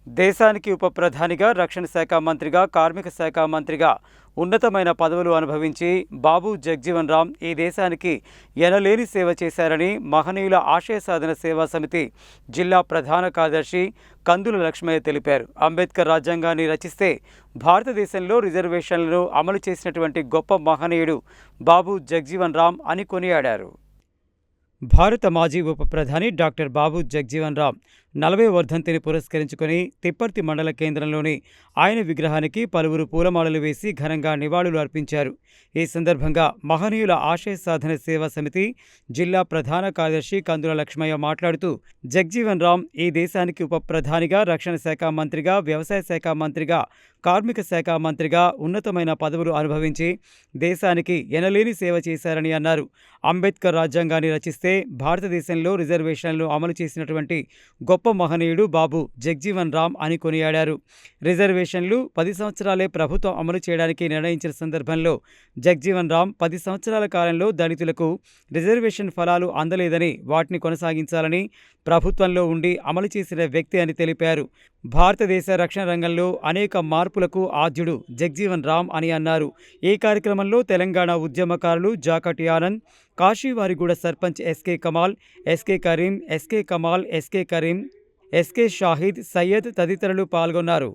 దేశానికి ఉప ప్రధానిగా, రక్షణ శాఖ మంత్రిగా, కార్మిక శాఖ మంత్రిగా ఉన్నతమైన పదవులు అనుభవించి బాబు జగ్జీవన్ రామ్ ఈ దేశానికి ఎనలేని సేవ చేశారని మహనీయుల ఆశయ సాధన సేవా సమితి జిల్లా ప్రధాన కార్యదర్శి కందుల లక్ష్మయ్య తెలిపారు. అంబేద్కర్ రాజ్యాంగాన్ని రచిస్తే భారతదేశంలో రిజర్వేషన్లను అమలు చేసినటువంటి గొప్ప మహనీయుడు బాబు జగ్జీవన్ రామ్ అని కొనియాడారు. భారత మాజీ ఉప ప్రధాని డాక్టర్ బాబు జగ్జీవన్ రామ్ 40వ వర్ధంతిని పురస్కరించుకొని తిప్పర్తి మండల కేంద్రంలోని ఆయన విగ్రహానికి పలువురు పూలమాలలు వేసి ఘనంగా నివాళులు అర్పించారు. ఈ సందర్భంగా మహనీయుల ఆశయ సాధన సేవా సమితి జిల్లా ప్రధాన కార్యదర్శి కందుల లక్ష్మయ్య మాట్లాడుతూ, జగ్జీవన్ రామ్ ఈ దేశానికి ఉప ప్రధానిగా, రక్షణ శాఖ మంత్రిగా, వ్యవసాయ శాఖ మంత్రిగా, కార్మిక శాఖ మంత్రిగా ఉన్నతమైన పదవులు అనుభవించి దేశానికి ఎనలేని సేవ చేశారని అన్నారు. అంబేద్కర్ రాజ్యాంగాన్ని రచిస్తే భారతదేశంలో రిజర్వేషన్లను అమలు చేసినటువంటి గొప్ప మహనీయుడు బాబు జగ్జీవన్ రామ్ అని కొనియాడారు. రిజర్వేషన్లు 10 సంవత్సరాలే ప్రభుత్వం అమలు చేయడానికి నిర్ణయించిన సందర్భంలో జగ్జీవన్ రామ్ 10 సంవత్సరాల కాలంలో దళితులకు రిజర్వేషన్ ఫలాలు అందలేదని, వాటిని కొనసాగించాలని ప్రభుత్వంలో ఉండి అమలు చేసిన వ్యక్తి అని తెలిపారు. భారతదేశ రక్షణ రంగంలో అనేక మార్పులకు ఆద్యుడు జగ్జీవన్ రామ్ అని అన్నారు. ఈ కార్యక్రమంలో తెలంగాణ ఉద్యమకారులు Jakati Anand, Kashivariguda sarpanch SK Kamal, SK Karim, SK Kamal, SK Karim, SK Shahid, Syed తదితరులు పాల్గొన్నారు.